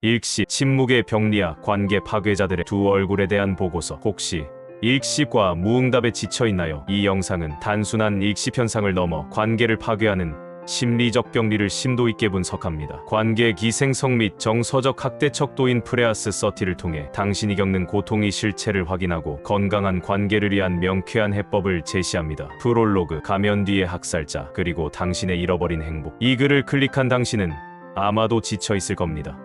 일십, 침묵의 병리와 관계 파괴자들의 두 얼굴에 대한 보고서. 혹시 일십과 무응답에 지쳐있나요? 이 영상은 단순한 일십 현상을 넘어 관계를 파괴하는 심리적 병리를 심도 있게 분석합니다. 관계 기생성 및 정서적 학대 척도인 프레아스 서티를 통해 당신이 겪는 고통의 실체를 확인하고 건강한 관계를 위한 명쾌한 해법을 제시합니다. 프롤로그, 가면 뒤의 학살자, 그리고 당신의 잃어버린 행복. 이 글을 클릭한 당신은 아마도 지쳐있을 겁니다.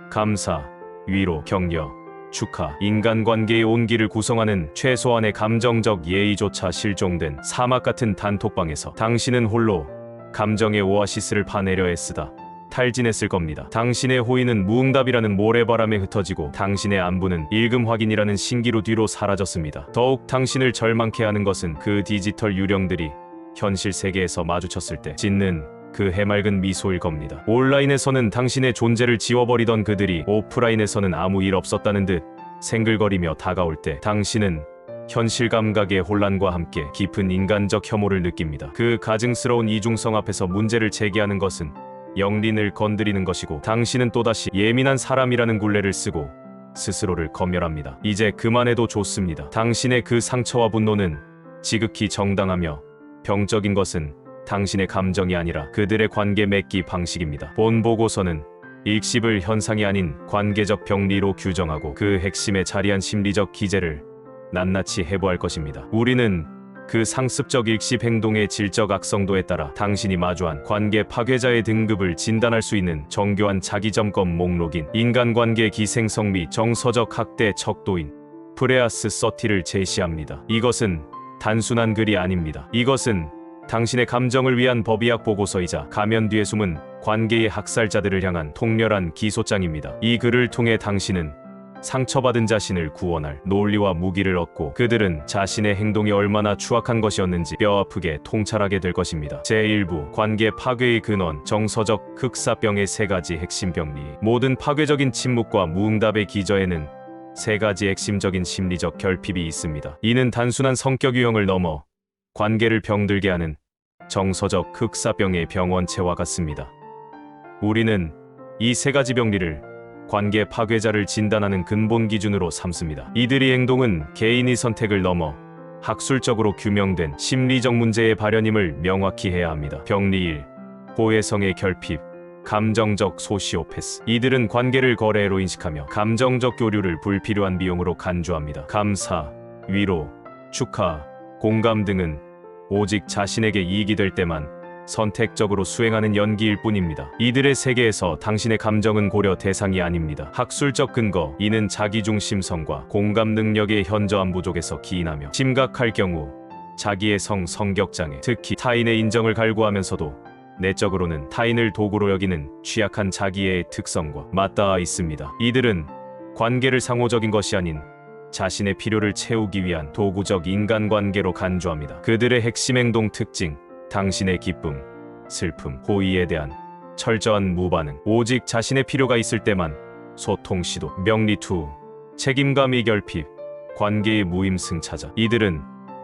감사, 위로, 격려, 축하. 인간관계의 온기를 구성하는 최소한의 감정적 예의조차 실종된 사막 같은 단톡방에서 당신은 홀로 감정의 오아시스를 파내려 애쓰다 탈진했을 겁니다. 당신의 호의는 무응답이라는 모래바람에 흩어지고 당신의 안부는 읽음 확인이라는 신기루 뒤로 사라졌습니다. 더욱 당신을 절망케 하는 것은 그 디지털 유령들이 현실 세계에서 마주쳤을 때 짓는 그 해맑은 미소일 겁니다. 온라인에서는 당신의 존재를 지워버리던 그들이 오프라인에서는 아무 일 없었다는 듯 생글거리며 다가올 때 당신은 현실 감각의 혼란과 함께 깊은 인간적 혐오를 느낍니다. 그 가증스러운 이중성 앞에서 문제를 제기하는 것은 영린을 건드리는 것이고 당신은 또다시 예민한 사람이라는 굴레를 쓰고 스스로를 검열합니다. 이제 그만해도 좋습니다. 당신의 그 상처와 분노는 지극히 정당하며 병적인 것은 당신의 감정이 아니라 그들의 관계 맺기 방식입니다. 본 보고서는 일십을 현상이 아닌 관계적 병리로 규정하고 그 핵심에 자리한 심리적 기제를 낱낱이 해부할 것입니다. 우리는 그 상습적 일십 행동의 질적 악성도에 따라 당신이 마주한 관계 파괴자의 등급을 진단할 수 있는 정교한 자기점검 목록인 인간관계 기생성 및 정서적 학대 척도인 프레아스 서티를 제시합니다. 이것은 단순한 글이 아닙니다. 이것은 당신의 감정을 위한 법의학 보고서이자 가면 뒤에 숨은 관계의 학살자들을 향한 통렬한 기소장입니다. 이 글을 통해 당신은 상처받은 자신을 구원할 논리와 무기를 얻고 그들은 자신의 행동이 얼마나 추악한 것이었는지 뼈아프게 통찰하게 될 것입니다. 제1부, 관계 파괴의 근원, 정서적 흑사병의 세 가지 핵심 병리. 모든 파괴적인 침묵과 무응답의 기저에는 세 가지 핵심적인 심리적 결핍이 있습니다. 이는 단순한 성격 유형을 넘어 관계를 병들게 하는 정서적 흑사병의 병원체와 같습니다. 우리는 이 세 가지 병리를 관계 파괴자를 진단하는 근본 기준으로 삼습니다. 이들의 행동은 개인의 선택을 넘어 학술적으로 규명된 심리적 문제의 발현임을 명확히 해야 합니다. 병리 1. 호혜성의 결핍, 감정적 소시오패스. 이들은 관계를 거래로 인식하며 감정적 교류를 불필요한 비용으로 간주합니다. 감사, 위로, 축하, 공감 등은 오직 자신에게 이익이 될 때만 선택적으로 수행하는 연기일 뿐입니다. 이들의 세계에서 당신의 감정은 고려 대상이 아닙니다. 학술적 근거, 이는 자기중심성과 공감 능력의 현저한 부족에서 기인하며 심각할 경우 자기의 성격장애, 특히 타인의 인정을 갈구하면서도 내적으로는 타인을 도구로 여기는 취약한 자기의 특성과 맞닿아 있습니다. 이들은 관계를 상호적인 것이 아닌 자신의 필요를 채우기 위한 도구적 인간관계로 간주합니다. 그들의 핵심 행동 특징, 당신의 기쁨, 슬픔, 호의에 대한 철저한 무반응, 오직 자신의 필요가 있을 때만 소통 시도. 병리 2. 책임감의 결핍, 관계의 무임승차자. 이들은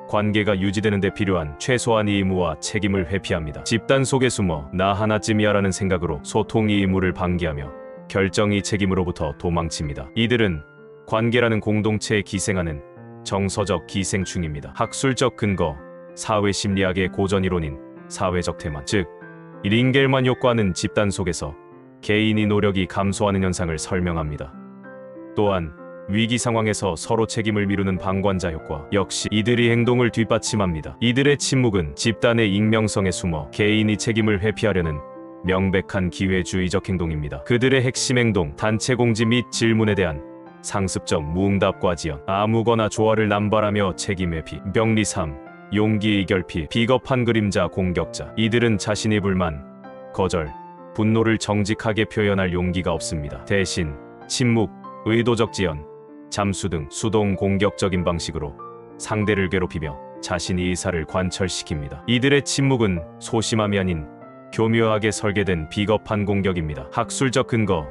관계가 유지되는 데 필요한 최소한의 의무와 책임을 회피합니다. 집단 속에 숨어 나 하나쯤이야라는 생각으로 소통의 의무를 방기하며 결정의 책임으로부터 도망칩니다. 이들은 관계라는 공동체에 기생하는 정서적 기생충입니다. 학술적 근거, 사회심리학의 고전이론인 사회적 태만, 즉 링겔만 효과는 집단 속에서 개인의 노력이 감소하는 현상을 설명합니다. 또한 위기 상황에서 서로 책임을 미루는 방관자 효과 역시 이들의 행동을 뒷받침합니다. 이들의 침묵은 집단의 익명성에 숨어 개인의 책임을 회피하려는 명백한 기회주의적 행동입니다. 그들의 핵심 행동, 단체 공지 및 질문에 대한 상습적 무응답과 지연, 아무거나 조화를 남발하며 책임 회피. 병리 3. 용기의 결핍, 비겁한 그림자 공격자. 이들은 자신의 불만, 거절, 분노를 정직하게 표현할 용기가 없습니다. 대신 침묵, 의도적 지연, 잠수 등 수동 공격적인 방식으로 상대를 괴롭히며 자신의 의사를 관철시킵니다. 이들의 침묵은 소심함이 아닌 교묘하게 설계된 비겁한 공격입니다. 학술적 근거,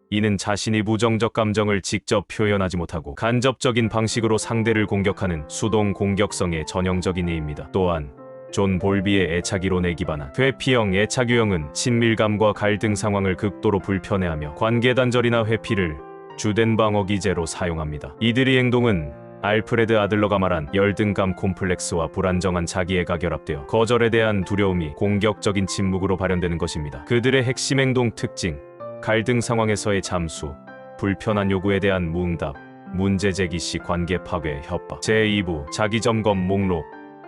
이는 자신의 부정적 감정을 직접 표현하지 못하고 간접적인 방식으로 상대를 공격하는 수동 공격성의 전형적인 예입니다. 또한 존 볼비의 애착 이론에 기반한 회피형 애착 유형은 친밀감과 갈등 상황을 극도로 불편해하며 관계 단절이나 회피를 주된 방어 기제로 사용합니다. 이들의 행동은 알프레드 아들러가 말한 열등감 콤플렉스와 불안정한 자기애가 결합되어 거절에 대한 두려움이 공격적인 침묵으로 발현되는 것입니다. 그들의 핵심 행동 특징, 갈등 상황에서의 잠수, 불편한 요구에 대한 무응답, 문제 제기 시 관계 파괴 협박. 제2부 자기점검 목록.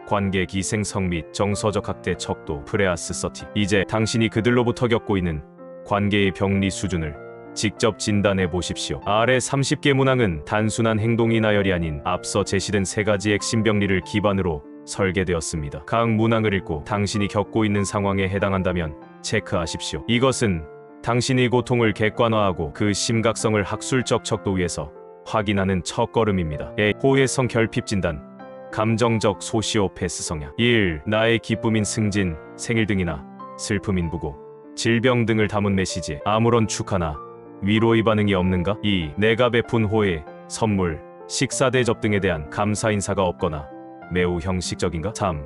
관계 기생성 및 정서적 학대 척도. 프레아스 서티. 이제 당신이 그들로부터 겪고 있는 관계의 병리 수준을 직접 진단해 보십시오. 아래 30개 문항은 단순한 행동이 나열이 아닌 앞서 제시된 3가지 핵심 병리를 기반으로 설계되었습니다. 각 문항을 읽고 당신이 겪고 있는 상황에 해당한다면 체크하십시오. 이것은 당신이 고통을 객관화하고 그 심각성을 학술적 척도 위에서 확인하는 첫걸음입니다. 호혜성 결핍 진단. 감정적 소시오패스 성향. 1. 나의 기쁨인 승진, 생일 등이나 슬픔인 부고, 질병 등을 담은 메시지에 아무런 축하나 위로의 반응이 없는가? 2. 내가 베푼 호혜, 선물, 식사 대접 등에 대한 감사 인사가 없거나 매우 형식적인가? 3.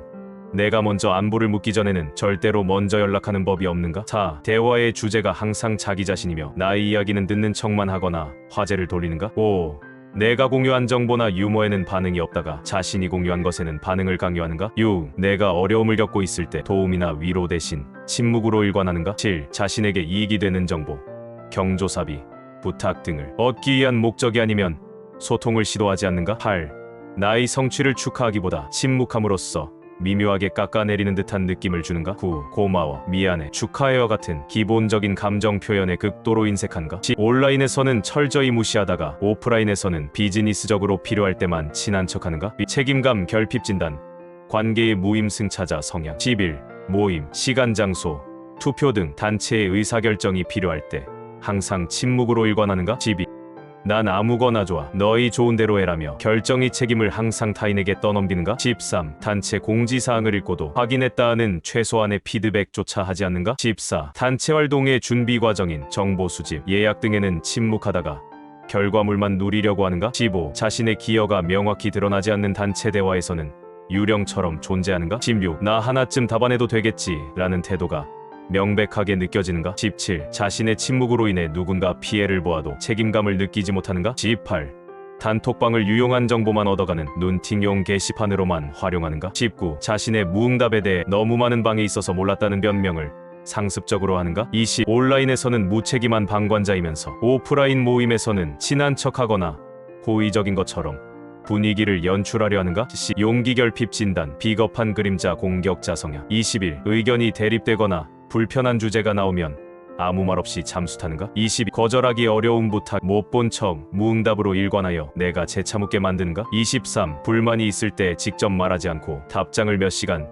내가 먼저 안부를 묻기 전에는 절대로 먼저 연락하는 법이 없는가? 4. 대화의 주제가 항상 자기 자신이며 나의 이야기는 듣는 척만 하거나 화제를 돌리는가? 5. 내가 공유한 정보나 유머에는 반응이 없다가 자신이 공유한 것에는 반응을 강요하는가? 6. 내가 어려움을 겪고 있을 때 도움이나 위로 대신 침묵으로 일관하는가? 7. 자신에게 이익이 되는 정보, 경조사비, 부탁 등을 얻기 위한 목적이 아니면 소통을 시도하지 않는가? 8. 나의 성취를 축하하기보다 침묵함으로써 미묘하게 깎아내리는 듯한 느낌을 주는가? 9. 고마워, 미안해, 축하해와 같은 기본적인 감정 표현에 극도로 인색한가? 10. 온라인에서는 철저히 무시하다가 오프라인에서는 비즈니스적으로 필요할 때만 친한 척하는가? 책임감 결핍 진단. 관계의 무임승차자 성향. 11. 모임, 시간, 장소, 투표 등 단체의 의사결정이 필요할 때 항상 침묵으로 일관하는가? 12. 난 아무거나 좋아, 너희 좋은 대로 해라며 결정의 책임을 항상 타인에게 떠넘기는가? 13. 단체 공지사항을 읽고도 확인했다는 최소한의 피드백조차 하지 않는가? 14. 단체 활동의 준비 과정인 정보 수집, 예약 등에는 침묵하다가 결과물만 누리려고 하는가? 15. 자신의 기여가 명확히 드러나지 않는 단체 대화에서는 유령처럼 존재하는가? 16. 나 하나쯤 답안해도 되겠지 라는 태도가 명백하게 느껴지는가? 17. 자신의 침묵으로 인해 누군가 피해를 보아도 책임감을 느끼지 못하는가? 18. 단톡방을 유용한 정보만 얻어가는 눈팅용 게시판으로만 활용하는가? 19. 자신의 무응답에 대해 너무 많은 방에 있어서 몰랐다는 변명을 상습적으로 하는가? 20. 온라인에서는 무책임한 방관자이면서 오프라인 모임에서는 친한 척하거나 호의적인 것처럼 분위기를 연출하려 하는가? 용기 결핍 진단. 비겁한 그림자 공격자 성향. 21. 의견이 대립되거나 불편한 주제가 나오면 아무 말 없이 잠수타는가? 22. 거절하기 어려운 부탁, 못 본 척, 무응답으로 일관하여 내가 재차 묻게 만드는가? 23. 불만이 있을 때 직접 말하지 않고 답장을 몇 시간,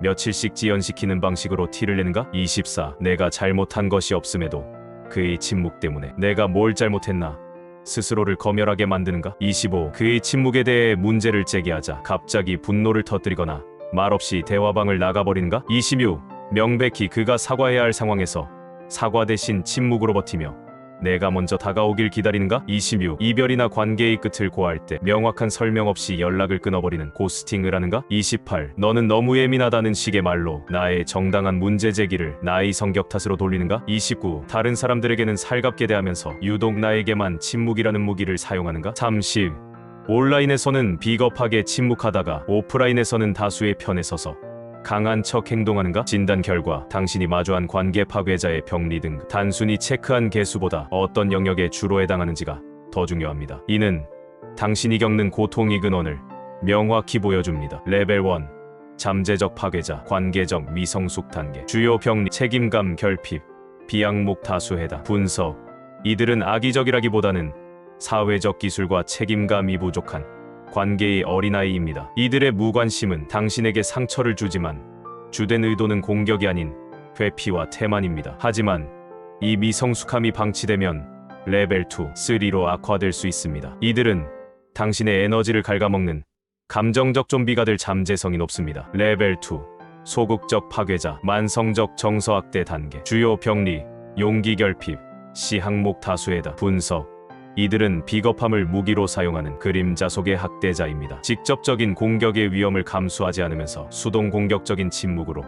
며칠씩 지연시키는 방식으로 티를 내는가? 24. 내가 잘못한 것이 없음에도 그의 침묵 때문에 내가 뭘 잘못했나? 스스로를 검열하게 만드는가? 25. 그의 침묵에 대해 문제를 제기하자 갑자기 분노를 터뜨리거나 말없이 대화방을 나가버리는가? 26. 명백히 그가 사과해야 할 상황에서 사과 대신 침묵으로 버티며 내가 먼저 다가오길 기다리는가? 26. 이별이나 관계의 끝을 고할 때 명확한 설명 없이 연락을 끊어버리는 고스팅을 하는가? 28. 너는 너무 예민하다는 식의 말로 나의 정당한 문제 제기를 나의 성격 탓으로 돌리는가? 29. 다른 사람들에게는 살갑게 대하면서 유독 나에게만 침묵이라는 무기를 사용하는가? 30. 온라인에서는 비겁하게 침묵하다가 오프라인에서는 다수의 편에 서서 강한 척 행동하는가? 진단 결과 당신이 마주한 관계 파괴자의 병리 등 단순히 체크한 개수보다 어떤 영역에 주로 해당하는지가 더 중요합니다. 이는 당신이 겪는 고통의 근원을 명확히 보여줍니다. 레벨 1. 잠재적 파괴자, 관계적 미성숙 단계. 주요 병리, 책임감 결핍, 비앙목 다수해당. 분석. 이들은 악의적이라기보다는 사회적 기술과 책임감이 부족한 관계의 어린아이입니다. 이들의 무관심은 당신에게 상처를 주지만 주된 의도는 공격이 아닌 회피와 태만입니다. 하지만 이 미성숙함이 방치되면 레벨 2, 3로 악화될 수 있습니다. 이들은 당신의 에너지를 갉아먹는 감정적 좀비가 될 잠재성이 높습니다. 레벨 2, 소극적 파괴자, 만성적 정서학대 단계. 주요 병리, 용기 결핍, 시 항목 다수해당. 분석. 이들은 비겁함을 무기로 사용하는 그림자 속의 학대자입니다. 직접적인 공격의 위험을 감수하지 않으면서 수동 공격적인 침묵으로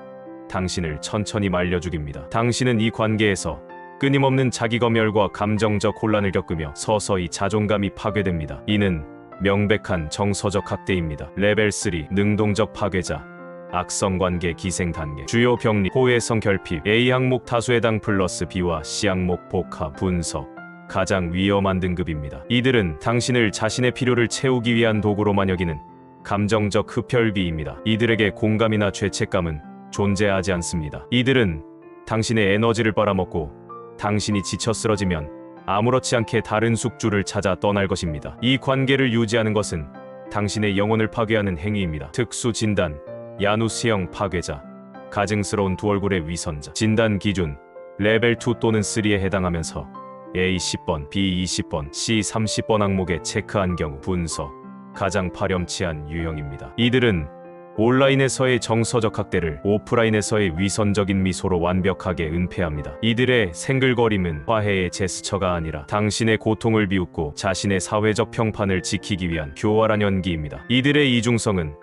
당신을 천천히 말려 죽입니다. 당신은 이 관계에서 끊임없는 자기검열과 감정적 혼란을 겪으며 서서히 자존감이 파괴됩니다. 이는 명백한 정서적 학대입니다. 레벨 3 능동적 파괴자 악성관계 기생 단계 주요 병리 호혜성 결핍 A 항목 다수해당 플러스 B와 C 항목 복합 분석 가장 위험한 등급입니다. 이들은 당신을 자신의 필요를 채우기 위한 도구로만 여기는 감정적 흡혈귀입니다. 이들에게 공감이나 죄책감은 존재하지 않습니다. 이들은 당신의 에너지를 빨아먹고 당신이 지쳐 쓰러지면 아무렇지 않게 다른 숙주를 찾아 떠날 것입니다. 이 관계를 유지하는 것은 당신의 영혼을 파괴하는 행위입니다. 특수 진단 야누스형 파괴자 가증스러운 두 얼굴의 위선자 진단 기준 레벨 2 또는 3에 해당하면서 A 10번, B 20번, C 30번 항목에 체크한 경우 분석 가장 파렴치한 유형입니다. 이들은 온라인에서의 정서적 학대를 오프라인에서의 위선적인 미소로 완벽하게 은폐합니다. 이들의 생글거림은 화해의 제스처가 아니라 당신의 고통을 비웃고 자신의 사회적 평판을 지키기 위한 교활한 연기입니다. 이들의 이중성은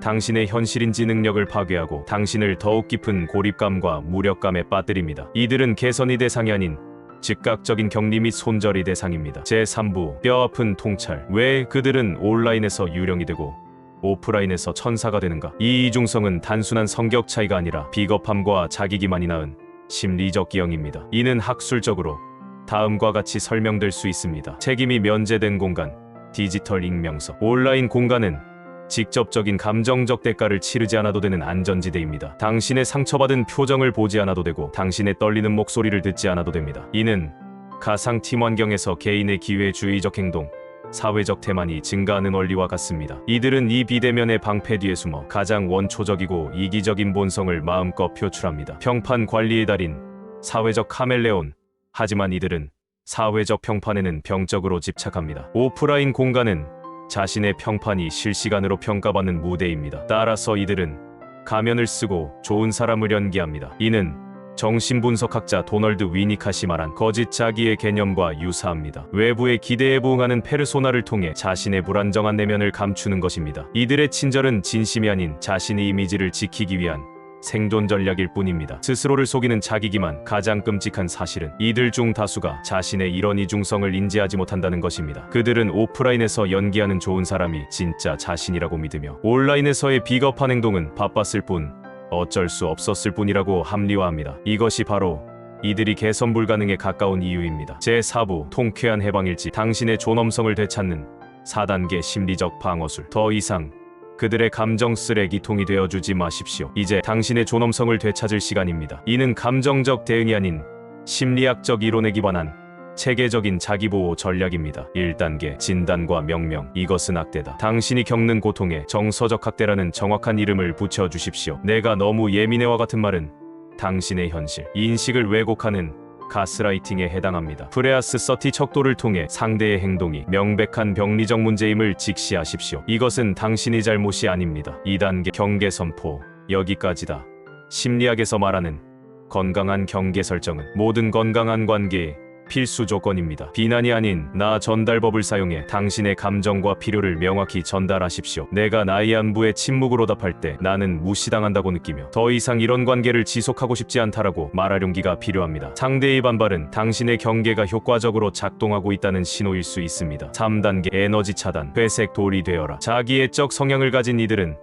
당신의 현실인지 능력을 파괴하고 당신을 더욱 깊은 고립감과 무력감에 빠뜨립니다. 이들은 개선이 대상이 아닌 즉각적인 격리 및 손절이 대상입니다. 제3부 뼈아픈 통찰 왜 그들은 온라인에서 유령이 되고 오프라인에서 천사가 되는가? 이 이중성은 단순한 성격 차이가 아니라 비겁함과 자기기만이 낳은 심리적 기형입니다. 이는 학술적으로 다음과 같이 설명될 수 있습니다. 책임이 면제된 공간 디지털 익명성 온라인 공간은 직접적인 감정적 대가를 치르지 않아도 되는 안전지대입니다. 당신의 상처받은 표정을 보지 않아도 되고 당신의 떨리는 목소리를 듣지 않아도 됩니다. 이는 가상 팀 환경에서 개인의 기회주의적 행동 사회적 태만이 증가하는 원리와 같습니다. 이들은 이 비대면의 방패 뒤에 숨어 가장 원초적이고 이기적인 본성을 마음껏 표출합니다. 평판 관리의 달인 사회적 카멜레온 하지만 이들은 사회적 평판에는 병적으로 집착합니다. 오프라인 공간은 자신의 평판이 실시간으로 평가받는 무대입니다. 따라서 이들은 가면을 쓰고 좋은 사람을 연기합니다. 이는 정신분석학자 도널드 위니카시 말한 거짓 자기의 개념과 유사합니다. 외부의 기대에 부응하는 페르소나를 통해 자신의 불안정한 내면을 감추는 것입니다. 이들의 친절은 진심이 아닌 자신의 이미지를 지키기 위한 생존 전략일 뿐입니다. 스스로를 속이는 자기기만 가장 끔찍한 사실은 이들 중 다수가 자신의 이런 이중성을 인지하지 못한다는 것입니다. 그들은 오프라인에서 연기하는 좋은 사람이 진짜 자신이라고 믿으며 온라인에서의 비겁한 행동은 바빴을 뿐 어쩔 수 없었을 뿐이라고 합리화합니다. 이것이 바로 이들이 개선 불가능에 가까운 이유입니다. 제4부 통쾌한 해방일지 당신의 존엄성을 되찾는 4단계 심리적 방어술 더 이상 그들의 감정 쓰레기통이 되어주지 마십시오. 이제 당신의 존엄성을 되찾을 시간입니다. 이는 감정적 대응이 아닌 심리학적 이론에 기반한 체계적인 자기보호 전략입니다. 1단계 진단과 명명 이것은 학대다. 당신이 겪는 고통에 정서적 학대라는 정확한 이름을 붙여주십시오. 내가 너무 예민해와 같은 말은 당신의 현실 인식을 왜곡하는 가스라이팅에 해당합니다. 프레아스 30 척도를 통해 상대의 행동이 명백한 병리적 문제임을 직시하십시오. 이것은 당신의 잘못이 아닙니다. 2단계 경계 선포 여기까지다. 심리학에서 말하는 건강한 경계 설정은 모든 건강한 관계의 필수 조건입니다. 비난이 아닌 나 전달법을 사용해 당신의 감정과 필요를 명확히 전달하십시오. 내가 나의 안부에 침묵으로 답할 때 나는 무시당한다고 느끼며 더 이상 이런 관계를 지속하고 싶지 않다라고 말할 용기가 필요합니다. 상대의 반발은 당신의 경계가 효과적으로 작동하고 있다는 신호일 수 있습니다. 3단계 에너지 차단 회색 돌이 되어라. 자기애적 성향을 가진 이들은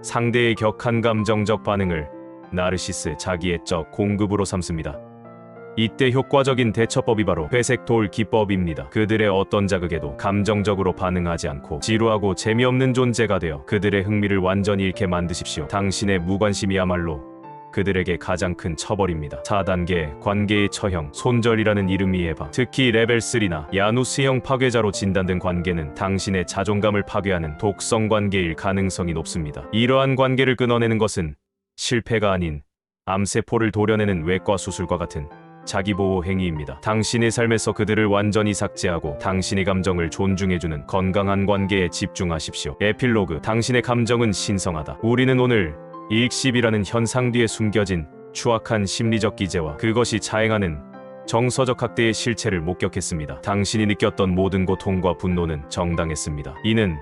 상대의 격한 감정적 반응을 나르시스 자기애적 공급으로 삼습니다. 이때 효과적인 대처법이 바로 회색 돌 기법입니다. 그들의 어떤 자극에도 감정적으로 반응하지 않고 지루하고 재미없는 존재가 되어 그들의 흥미를 완전히 잃게 만드십시오. 당신의 무관심이야말로 그들에게 가장 큰 처벌입니다. 4단계 관계의 처형 손절이라는 이름이 예방 특히 레벨 3나 야누스형 파괴자로 진단된 관계는 당신의 자존감을 파괴하는 독성 관계일 가능성이 높습니다. 이러한 관계를 끊어내는 것은 실패가 아닌 암세포를 도려내는 외과 수술과 같은 자기보호 행위입니다. 당신의 삶에서 그들을 완전히 삭제하고 당신의 감정을 존중해주는 건강한 관계에 집중하십시오. 에필로그 당신의 감정은 신성하다. 우리는 오늘 일십이라는 현상 뒤에 숨겨진 추악한 심리적 기제와 그것이 자행하는 정서적 학대의 실체를 목격했습니다. 당신이 느꼈던 모든 고통과 분노는 정당했습니다. 이는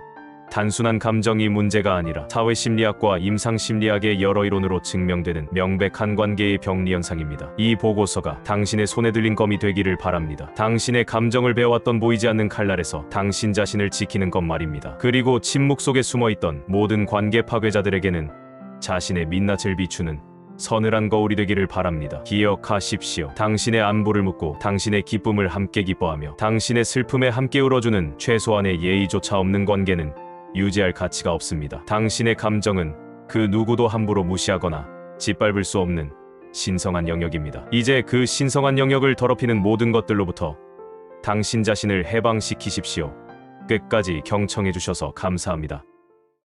단순한 감정이 문제가 아니라 사회심리학과 임상심리학의 여러 이론으로 증명되는 명백한 관계의 병리 현상입니다. 이 보고서가 당신의 손에 들린 검이 되기를 바랍니다. 당신의 감정을 베어왔던 보이지 않는 칼날에서 당신 자신을 지키는 것 말입니다. 그리고 침묵 속에 숨어있던 모든 관계 파괴자들에게는 자신의 민낯을 비추는 서늘한 거울이 되기를 바랍니다. 기억하십시오. 당신의 안부를 묻고 당신의 기쁨을 함께 기뻐하며 당신의 슬픔에 함께 울어주는 최소한의 예의조차 없는 관계는 유지할 가치가 없습니다. 당신의 감정은 그 누구도 함부로 무시하거나 짓밟을 수 없는 신성한 영역입니다. 이제 그 신성한 영역을 더럽히는 모든 것들로부터 당신 자신을 해방시키십시오. 끝까지 경청해 주셔서 감사합니다.